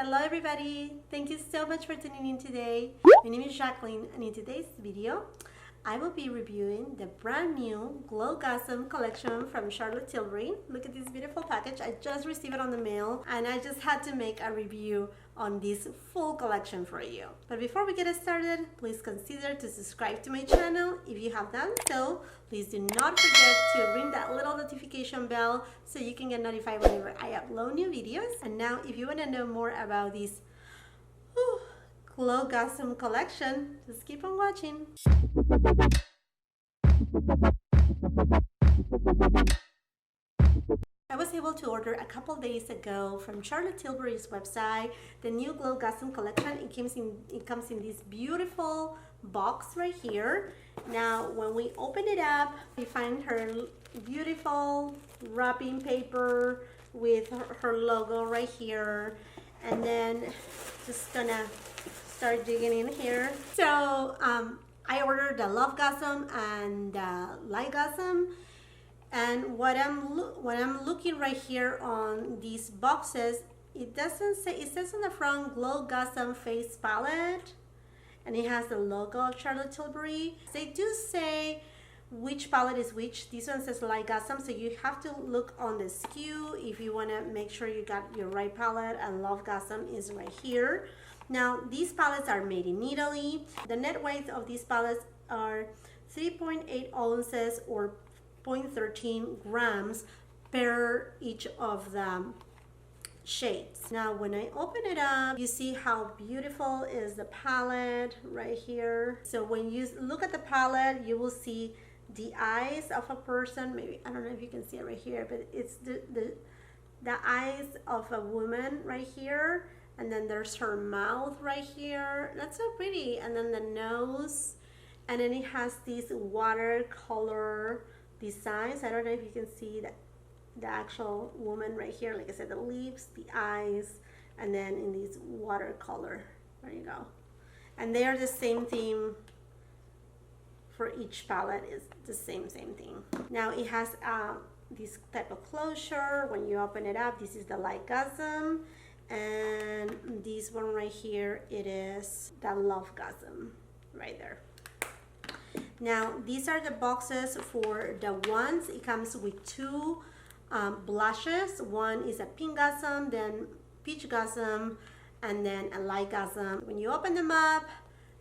Hello everybody, thank you so much for tuning in today. My name is Jacqueline and in today's video I will be reviewing the brand new Glowgasm collection from Charlotte Tilbury. Look at this beautiful package. I just received it on the mail and I just had to make a review on this full collection for you. But before we get started, please consider to subscribe to my channel. If you have done so, please do not forget to ring that little notification bell so you can get notified whenever I upload new videos. And now if you want to know more about this Glowgasm collection, just keep on watching. I was able to order a couple days ago from Charlotte Tilbury's website the new Glowgasm collection. It comes in this beautiful box right here. Now when we open it up, we find her beautiful wrapping paper with her logo right here, and then just gonna start digging in here. So I ordered the Lovegasm and Lightgasm, and what I'm looking right here on these boxes, it doesn't say, it says on the front Glowgasm face palette, and it has the logo of Charlotte Tilbury. They do say which palette is which. This one says Lightgasm, so you have to look on the SKU if you want to make sure you got your right palette, and Lovegasm is right here. Now these palettes are made in Italy. The net weight of these palettes are 3.8 ounces or 0.13 grams per each of the shades. Now when I open it up, you see how beautiful is the palette right here. So when you look at the palette, you will see the eyes of a person. Maybe, I don't know if you can see it right here, but it's the eyes of a woman right here, and then there's her mouth right here. That's so pretty. And then the nose, and then it has these watercolor designs. I don't know if you can see that the actual woman right here. Like I said, the lips, the eyes, and then in these watercolor. There you go. And they are the same theme for each palette. Is the same thing. Now it has this type of closure. When you open it up, this is the Lightgasm, and this one right here, it is the Lovegasm right there. Now these are the boxes for the wands. It comes with two blushes. One is a Pinkgasm, then Peachgasm, and then a Lightgasm. When you open them up,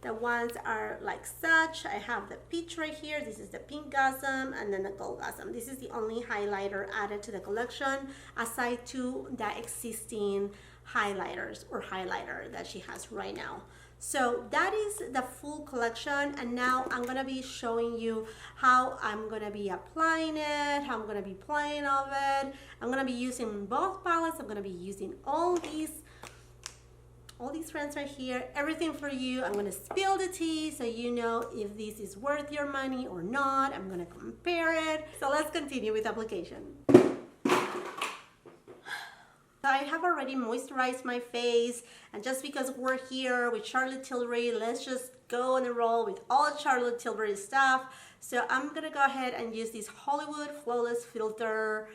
the wands are like such. I have the peach right here. This is the Pinkgasm, and then the Goldgasm. This is the only highlighter added to the collection, aside to the existing highlighters or highlighter that she has right now. So that is the full collection, and now I'm gonna be showing you how I'm gonna be applying it, how I'm gonna be playing of it. I'm gonna be using both palettes. I'm gonna be using all these friends right here, everything for you. I'm gonna spill the tea so you know if this is worth your money or not. I'm gonna compare it. So let's continue with application. I have already moisturized my face, and just because we're here with Charlotte Tilbury, let's just go on a roll with all Charlotte Tilbury stuff. So I'm gonna go ahead and use this Hollywood Flawless Filter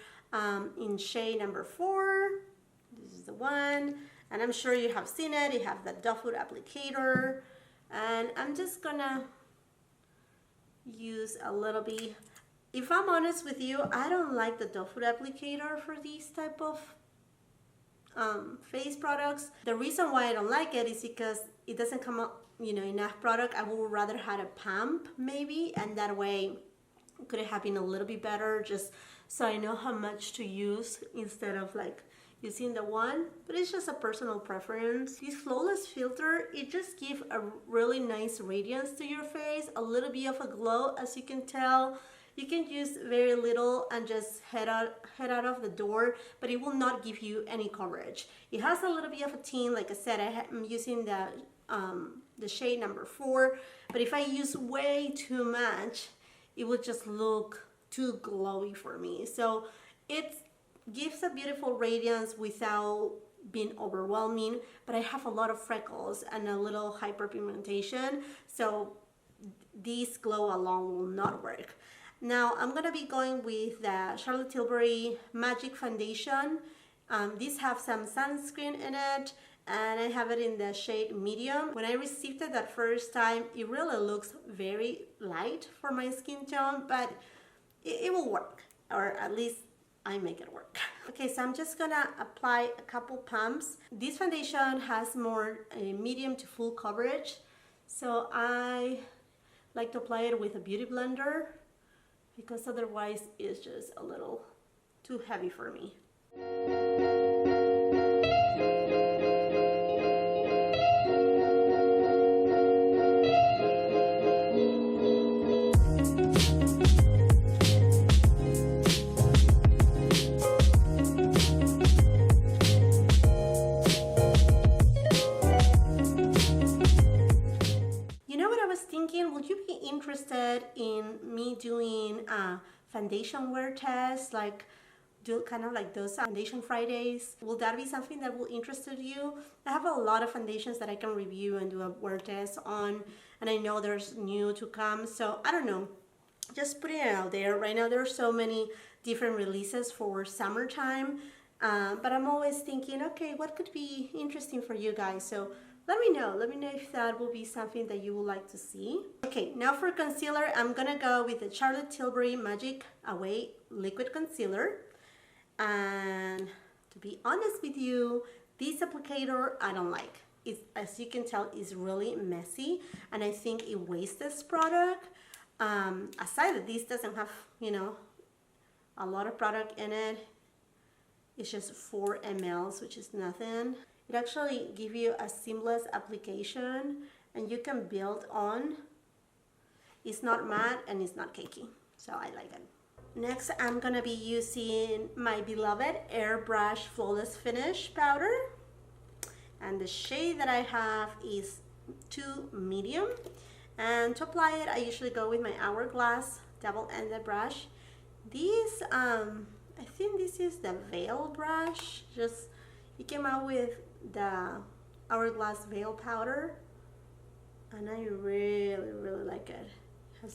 in shade number 4. This is the one, and I'm sure you have seen it. You have the doe foot applicator, and I'm just gonna use a little bit. If I'm honest with you, I don't like the doe foot applicator for these type of face products. The reason why I don't like it is because it doesn't come up, you know, enough product. I would rather had a pump maybe, and that way it could have been a little bit better, just so I know how much to use instead of like using the one. But it's just a personal preference. This flawless filter, it just gives a really nice radiance to your face, a little bit of a glow. As you can tell, you can use very little and just head out of the door, but it will not give you any coverage. It has a little bit of a tint. Like I said, I'm using the shade number 4, but if I use way too much, it would just look too glowy for me. So it gives a beautiful radiance without being overwhelming, but I have a lot of freckles and a little hyperpigmentation, so this glow alone will not work. Now I'm gonna be going with the Charlotte Tilbury Magic Foundation. These have some sunscreen in it, and I have it in the shade medium. When I received it that first time, it really looks very light for my skin tone, but it will work, or at least I make it work. Okay, so I'm just gonna apply a couple pumps. This foundation has more medium to full coverage, so I like to apply it with a beauty blender because otherwise it's just a little too heavy for me. Would you be interested in me doing a foundation wear test, like do kind of like those foundation Fridays? Will that be something that will interest you? I have a lot of foundations that I can review and do a wear test on, and I know there's new to come, so I don't know, just putting it out there. Right now there's so many different releases for summertime, but I'm always thinking, okay, what could be interesting for you guys? So let me know if that will be something that you would like to see. Okay, now for concealer, I'm gonna go with the Charlotte Tilbury Magic Away Liquid Concealer. And to be honest with you, this applicator I don't like. It's, as you can tell, is really messy, and I think it wastes this product. Aside that this doesn't have, you know, a lot of product in it. It's just 4 ml, which is nothing. It actually gives you a seamless application and you can build on. It's not matte and it's not cakey, so I like it. Next, I'm gonna be using my beloved Airbrush Flawless Finish powder. And the shade that I have is 2 medium. And to apply it, I usually go with my Hourglass double-ended brush. These, I think this is the Veil brush. Just, it came out with the Hourglass Veil powder, and I really like it. It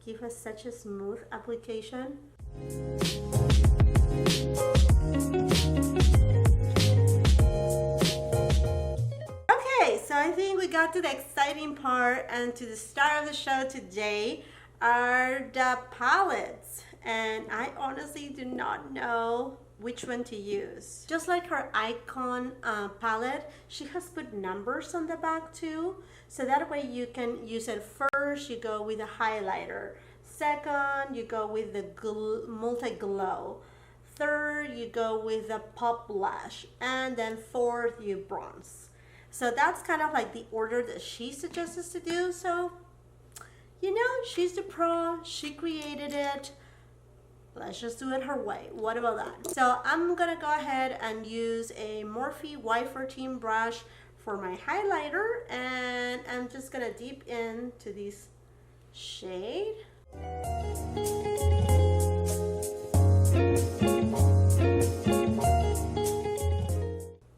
gives us such a smooth application. Okay, so I think we got to the exciting part, and to the star of the show today are the palettes, and I honestly do not know which one to use. Just like her Icon palette, she has put numbers on the back too, so that way you can use it. First you go with a highlighter, second you go with the multi-glow, third you go with the pop blush, and then fourth you bronze. So that's kind of like the order that she suggests us to do. So, you know, she's the pro, she created it. Let's just do it her way. What about that? So I'm gonna go ahead and use a Morphe Y14 brush for my highlighter, and I'm just gonna dip into this shade.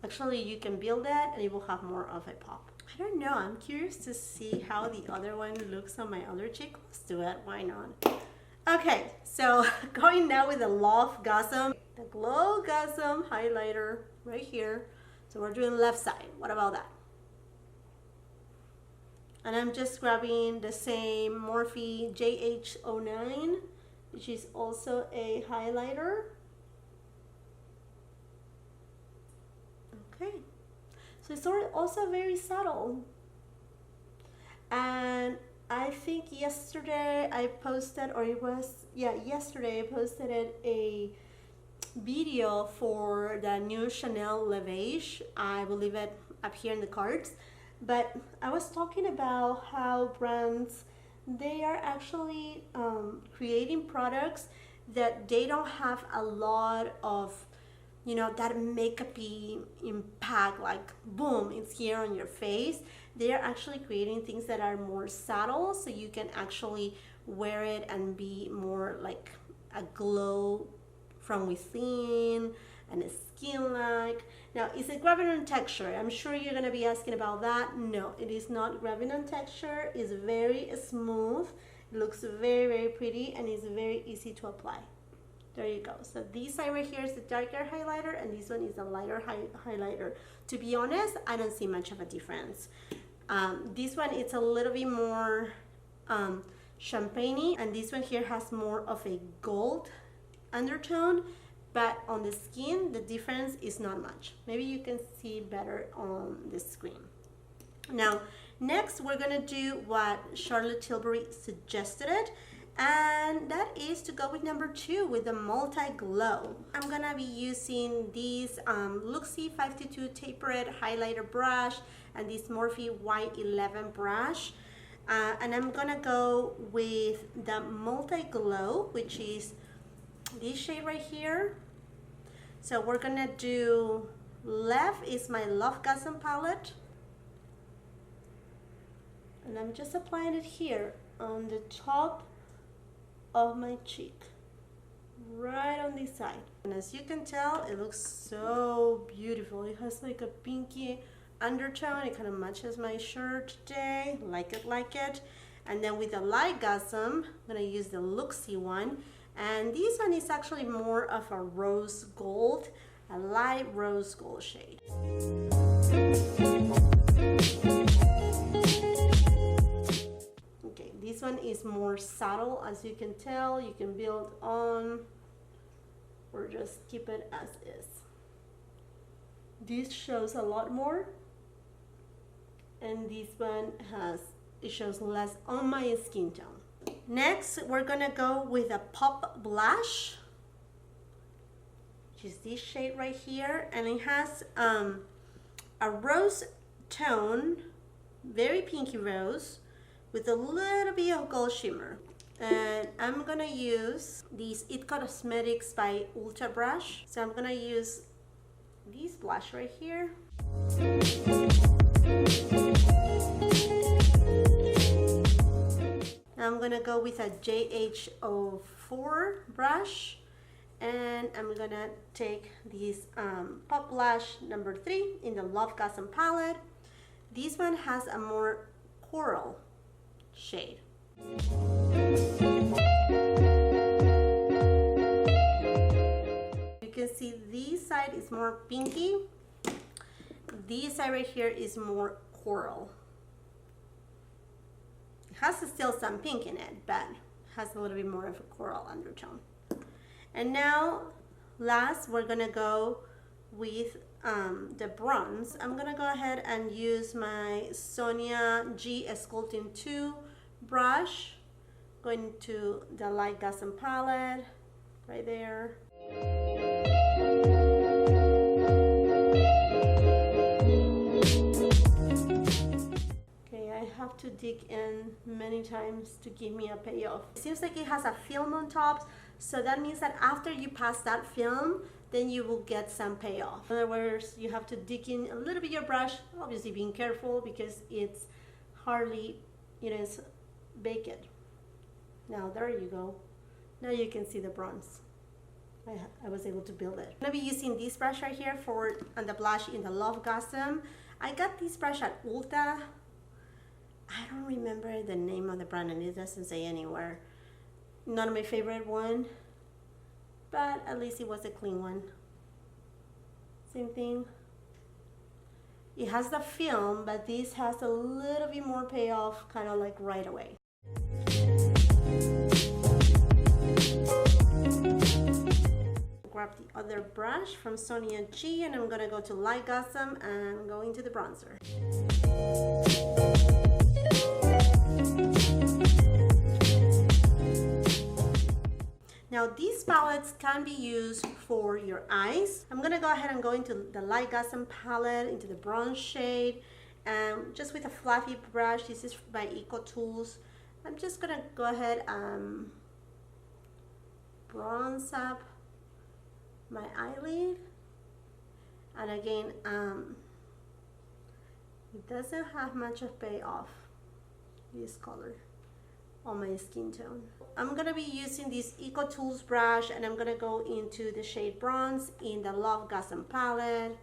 Actually, you can build that and it will have more of a pop. I don't know, I'm curious to see how the other one looks on my other cheek. Let's do it, why not? Okay, so going now with the Lovegasm, the Glowgasm highlighter right here. So we're doing left side. What about that? And I'm just grabbing the same Morphe JH09, which is also a highlighter. Okay, so it's also very subtle. And I think yesterday I posted, or it was, yeah, yesterday I posted a video for the new Chanel Le Beige. I will leave it up here in the cards. But I was talking about how brands, they are actually creating products that they don't have a lot of, you know, that makeup-y impact, like boom, it's here on your face. They are actually creating things that are more subtle, so you can actually wear it and be more like a glow from within and a skin-like. Now, is it grabbing on texture? I'm sure you're gonna be asking about that. No, it is not grabbing on texture. It's very smooth. It looks very, very pretty, and it's very easy to apply. There you go. So this side right here is the darker highlighter, and this one is the lighter highlighter. To be honest, I don't see much of a difference. This one, it's a little bit more champagne-y, and this one here has more of a gold undertone, but on the skin, the difference is not much. Maybe you can see better on the screen. Now, next, we're gonna do what Charlotte Tilbury suggested it, and that is to go with number 2 with the multi-glow. I'm gonna be using this Luxie 522 tapered highlighter brush and this Morphe Y11 brush, and I'm gonna go with the multi-glow, which is this shade right here. So we're gonna do, left is my Lovegasm palette, and I'm just applying it here on the top of my cheek, right on this side. And as you can tell, it looks so beautiful. It has like a pinky undertone. It kind of matches my shirt today. Like it. And then with the Lightgasm, I'm gonna use the Luxie one. And this one is actually more of a rose gold, a light rose gold shade. This one is more subtle, as you can tell. You can build on or just keep it as is. This shows a lot more, and this one it shows less on my skin tone. Next, we're gonna go with a pop blush, which is this shade right here, and it has a rose tone, very pinky rose, with a little bit of gold shimmer. And I'm gonna use this It Cosmetics by Ulta brush. So I'm gonna use this blush right here. I'm gonna go with a JH04 brush, and I'm gonna take this pop blush number 3 in the Lovegasm palette. This one has a more coral shade. You can see this side is more pinky. This side right here is more coral. It has still some pink in it, but has a little bit more of a coral undertone. And now, last, we're gonna go with the bronze. I'm gonna go ahead and use my Sonia G Sculpting 2 brush, going to the Lightgasm palette right there. Okay, I have to dig in many times to give me a payoff. It seems like it has a film on top, so that means that after you pass that film, then you will get some payoff. In other words, you have to dig in a little bit your brush, obviously being careful because it's hardly, it's baked. Now there you go. Now you can see the bronze. I was able to build it. I'm gonna be using this brush right here and the blush in the Lovegasm. I got this brush at Ulta. I don't remember the name of the brand, and it doesn't say anywhere. Not my favorite one, but at least it was a clean one. Same thing. It has the film, but this has a little bit more payoff, kind of like right away. Grab the other brush from Sonia G, and I'm gonna go to Lightgasm and go into the bronzer. Now these palettes can be used for your eyes. I'm gonna go ahead and go into the Lightgasm palette, into the bronze shade, and just with a fluffy brush. This is by Eco Tools. I'm just gonna go ahead and bronze up my eyelid. And again, it doesn't have much of payoff, this color, on my skin tone. I'm gonna be using this Eco Tools brush, and I'm gonna go into the shade bronze in the Lovegasm palette.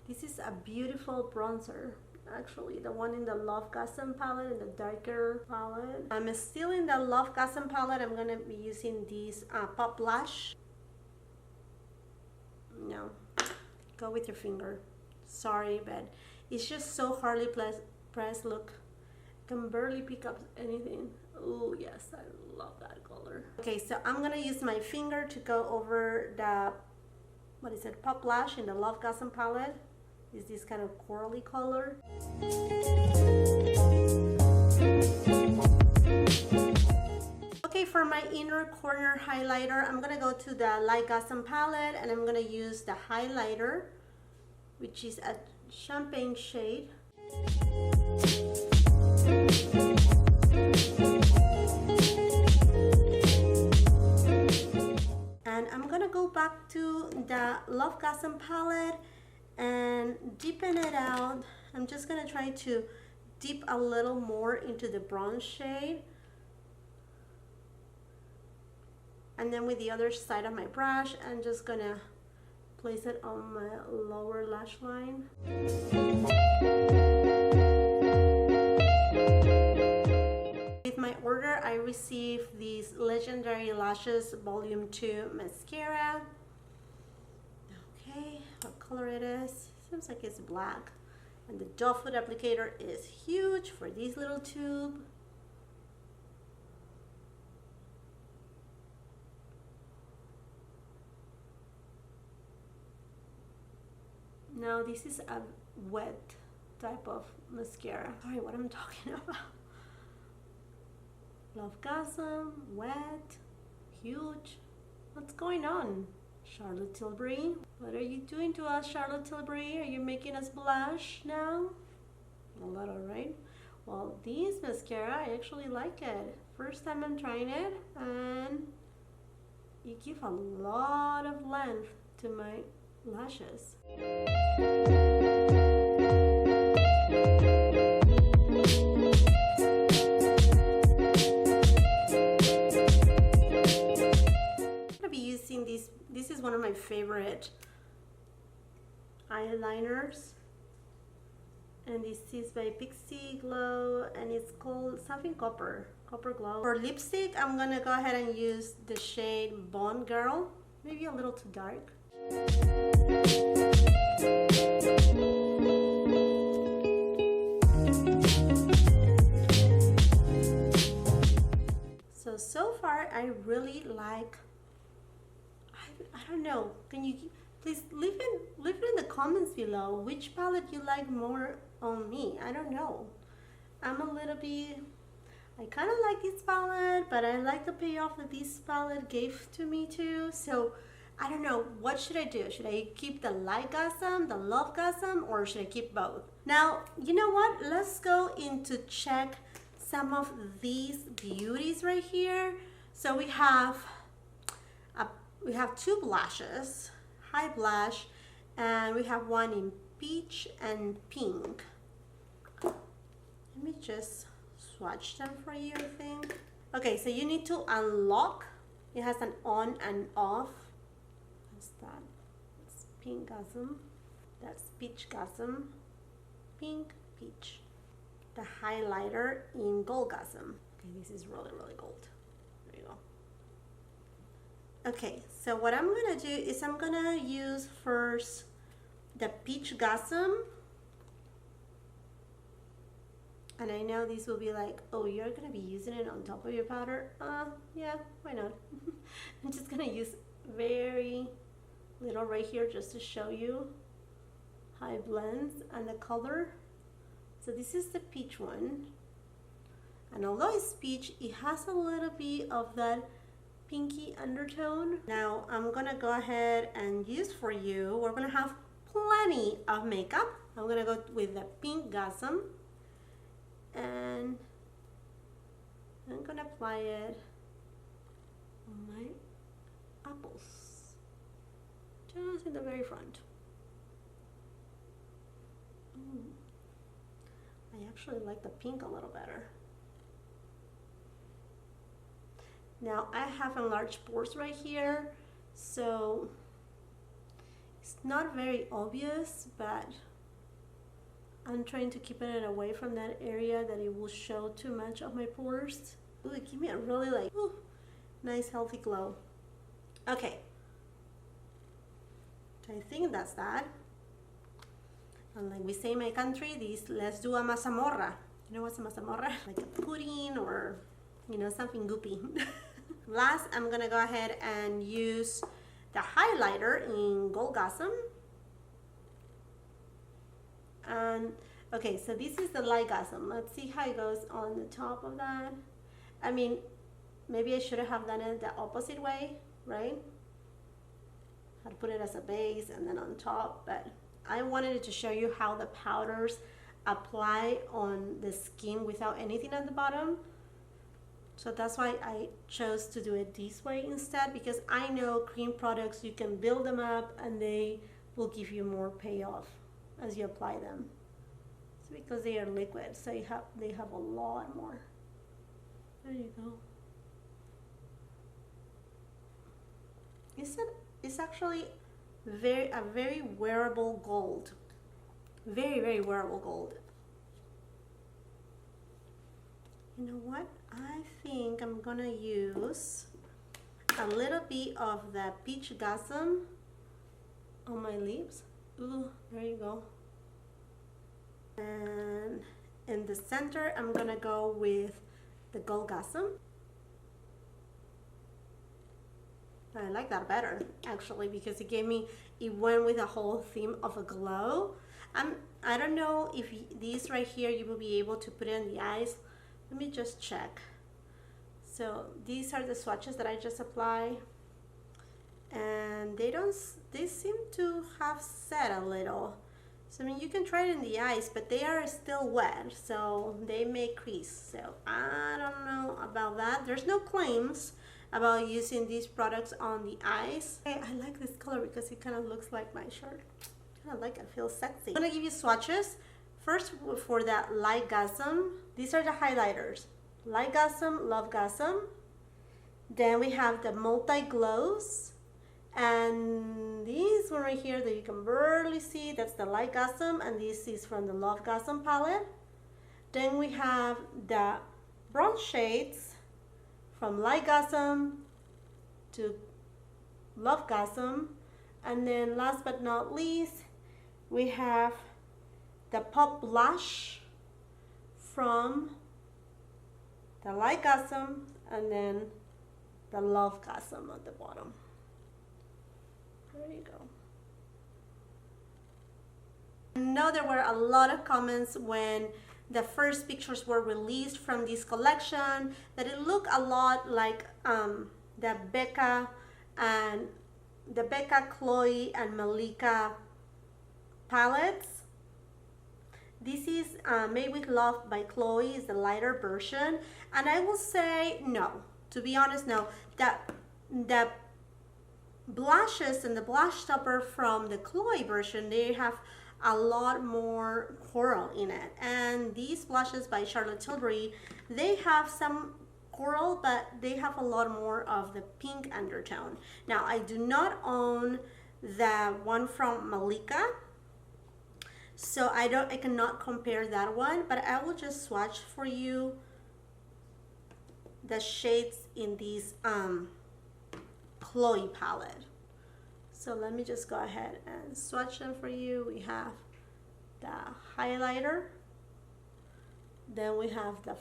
This is purple bronzer. Actually, the one in the Lovegasm palette, in the darker palette. I'm still in the Lovegasm palette. I'm gonna be using this Pop Blush. No, go with your finger. Sorry, but it's just so hardly pressed. Look, can barely pick up anything. Oh yes, I love that color. Okay, so I'm gonna use my finger to go over the, what is it, Pop Blush in the Lovegasm palette. Is this kind of corally color. Okay, for my inner corner highlighter, I'm gonna go to the Lightgasm palette and I'm gonna use the highlighter, which is a champagne shade. And I'm gonna go back to the Lovegasm palette and deepen it out. I'm just gonna try to dip a little more into the bronze shade. And then with the other side of my brush, I'm just gonna place it on my lower lash line. With my order, I received these Legendary Lashes Volume 2 Mascara. Okay, what color it is? Seems like it's black. And the doe foot applicator is huge for this little tube. Now this is a wet type of mascara. Sorry, what I'm talking about. Lovegasm, wet, huge. What's going on? Charlotte Tilbury, what are you doing to us, Charlotte Tilbury? Are you making us blush now? A little, right? Well, this mascara, I actually like it. First time I'm trying it, and you give a lot of length to my lashes. I'm gonna be using this. This is one of my favorite eyeliners, and this is by Pixie Glow, and it's called something Copper Glow. For lipstick, I'm gonna go ahead and use the shade Bond Girl, maybe a little too dark. So far I really like, I don't know, can you please leave it in the comments below which palette you like more on me. I don't know, I'm a little bit, I kind of like this palette, but I like the payoff that this palette gave to me too. So I don't know, what should I do? Should I keep the Lightgasm, the Lovegasm, or should I keep both? Now, you know what? Let's go into check some of these beauties right here. So we have two blushes, high blush, and we have one in peach and pink. Let me just swatch them for you, I think. Okay, so you need to unlock. It has an on and off. What's that? It's Pinkgasm. That's Peachgasm. Pink, peach. The highlighter in Goldgasm. Okay, this is really, really gold. There you go. Okay, so what I'm gonna do is I'm gonna use first the Peachgasm. And I know these will be like, oh, you're gonna be using it on top of your powder. Yeah, why not? I'm just gonna use very little right here just to show you how it blends and the color. So this is the peach one. And although it's peach, it has a little bit of that pinky undertone. Now I'm gonna go ahead and use for you, we're gonna have plenty of makeup. I'm gonna go with the Pinkgasm, and I'm gonna apply it on my apples, just in the very front. I actually like the pink a little better. Now I have enlarged pores right here, so it's not very obvious, but I'm trying to keep it away from that area that it will show too much of my pores. Ooh, it gives me a really like, ooh, nice healthy glow. Okay, so I think that's that. And like we say in my country, let's do a mazamorra. You know what's a mazamorra? Like a pudding or, you know, something goopy. Last, I'm gonna go ahead and use the highlighter in Goldgasm. And okay, so this is the Lightgasm. Let's see how it goes on the top of that. I mean, maybe I should have done it the opposite way, right? I'd put it as a base and then on top, but I wanted to show you how the powders apply on the skin without anything at the bottom. So that's why I chose to do it this way instead, because I know cream products, you can build them up and they will give you more payoff as you apply them. It's because they are liquid, so they have a lot more. There you go. It's actually a very wearable gold. Very, very wearable gold. You know what? I think I'm gonna use a little bit of the Peachgasm on my lips. Ooh, there you go. And in the center, I'm gonna go with the Goldgasm. I like that better, actually, because it went with a whole theme of a glow. I don't know if these right here, you will be able to put it in the eyes. Let me just check. So these are the swatches that I just applied, and they seem to have set a little. So I mean, you can try it in the eyes, but they are still wet, so they may crease. So I don't know about that. There's no claims about using these products on the eyes. Hey, I like this color because it kind of looks like my shirt. I like it, it feels sexy. I'm gonna give you swatches. First, for that Lightgasm, these are the highlighters. Lightgasm, Lovegasm. Then we have the multi-glows. And these one right here that you can barely see, that's the Lightgasm, and this is from the Lovegasm palette. Then we have the bronze shades from Lightgasm to Lovegasm. And then last but not least, we have the Pop Blush from the Lightgasm, and then the Lovegasm at the bottom. There you go. I know there were a lot of comments when the first pictures were released from this collection that it looked a lot like the Becca, Chloe, and Malika palettes. This is Made with Love by Chloe, is the lighter version, and I will say no. To be honest, no. The blushes and the blush topper from the Chloe version, they have a lot more coral in it, and these blushes by Charlotte Tilbury, they have some coral, but they have a lot more of the pink undertone. Now, I do not own the one from Malika, so I cannot compare that one, but I will just swatch for you the shades in this Chloe palette. So let me just go ahead and swatch them for you. We have the highlighter, then we have the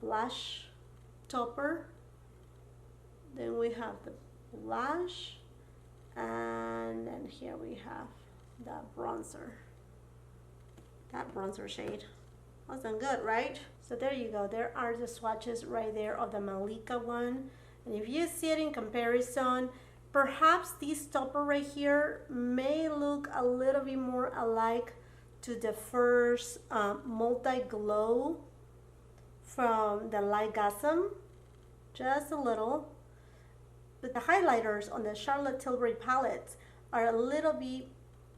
blush topper, then we have the blush, and then here we have the bronzer. That bronzer shade wasn't good, right? So there you go. There are the swatches right there of the Malika one, and if you see it in comparison, perhaps this topper right here may look a little bit more alike to the first multi-glow from the Lightgasm, just a little. But the highlighters on the Charlotte Tilbury palettes are a little bit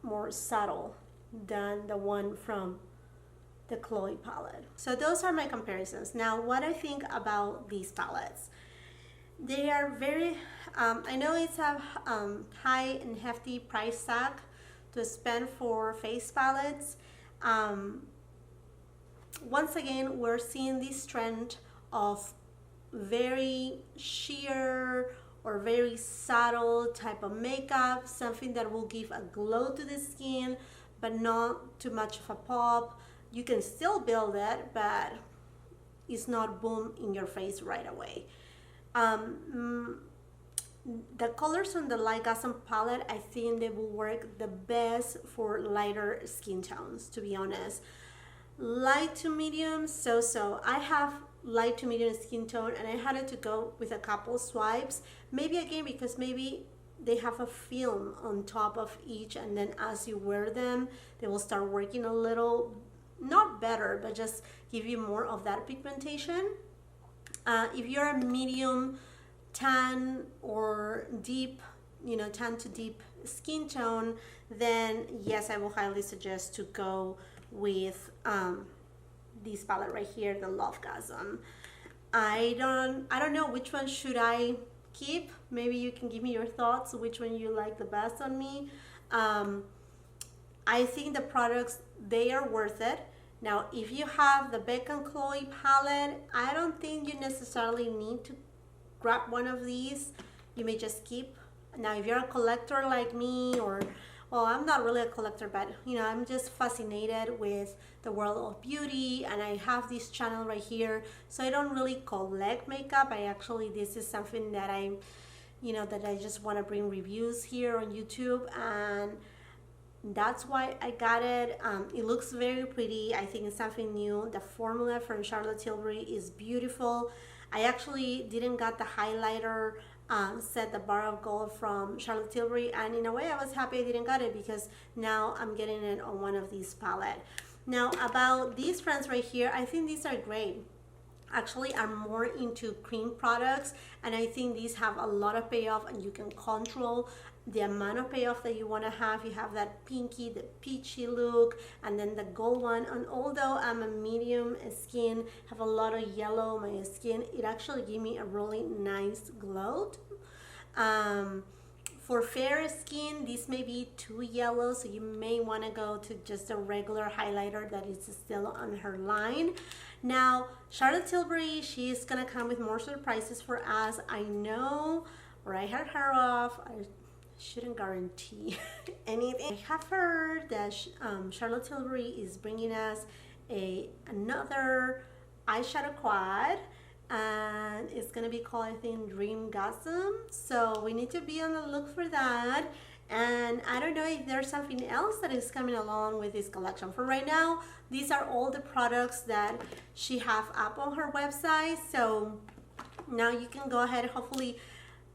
more subtle than the one from the Chloe palette. So those are my comparisons. Now, what I think about these palettes. They are very, I know it's a high and hefty price tag, to spend for face palettes. Once again, we're seeing this trend of very sheer or very subtle type of makeup, something that will give a glow to the skin, but not too much of a pop. You can still build it, but it's not boom in your face right away. The colors on the Lightgasm palette, I think they will work the best for lighter skin tones, to be honest. Light to medium, so I have light to medium skin tone, and I had to go with a couple swipes, maybe again because maybe they have a film on top of each, and then as you wear them they will start working a little, not better, but just give you more of that pigmentation. If you're a medium tan or deep, tan to deep skin tone, then yes, I will highly suggest to go with this palette right here, the Lovegasm. I don't know which one should I keep. Maybe you can give me your thoughts, which one you like the best on me. I think the products, they are worth it. Now, if you have the Becca and Chloe palette, I don't think you necessarily need to grab one of these. You may just keep. Now, if you're a collector like me, or well, I'm not really a collector, but I'm just fascinated with the world of beauty, and I have this channel right here, so I don't really collect makeup. This is something that I just want to bring reviews here on YouTube, and that's why I got it. It looks very pretty. I think it's something new. The formula from Charlotte Tilbury is beautiful. I actually didn't got the highlighter set, the bar of gold from Charlotte Tilbury, and in a way I was happy I didn't got it, because now I'm getting it on one of these palettes. Now, about these friends right here, I think these are great. Actually, I'm more into cream products, and I think these have a lot of payoff, and you can control the amount of payoff that you want to have. You have that pinky, the peachy look, and then the gold one. And although I'm a medium skin, have a lot of yellow on my skin, it actually gave me a really nice glow. For fair skin, this may be too yellow, so you may want to go to just a regular highlighter that is still on her line. Now, Charlotte Tilbury, she's gonna come with more surprises for us. I know, or I heard her off. I shouldn't guarantee anything. I have heard that Charlotte Tilbury is bringing us another eyeshadow quad, and it's gonna be called, I think, Dreamgasm. So we need to be on the look for that. And I don't know if there's something else that is coming along with this collection. For right now, these are all the products that she have up on her website. So now you can go ahead. Hopefully,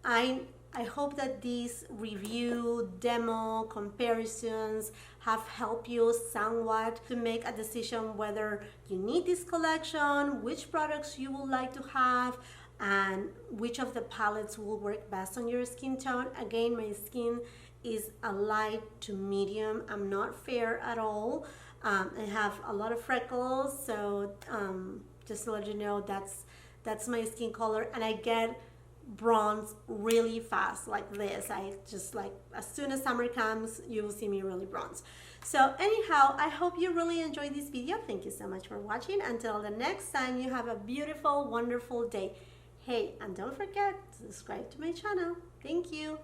I hope that these review, demo, comparisons have helped you somewhat to make a decision whether you need this collection, which products you would like to have, and which of the palettes will work best on your skin tone. Again, my skin is a light to medium. I'm not fair at all. I have a lot of freckles, so just to let you know, that's my skin color, and I get bronze really fast like this. I just like, as soon as summer comes, you will see me really bronze. So anyhow, I hope you really enjoyed this video. Thank you so much for watching. Until the next time, you have a beautiful, wonderful day. Hey, and don't forget to subscribe to my channel. Thank you.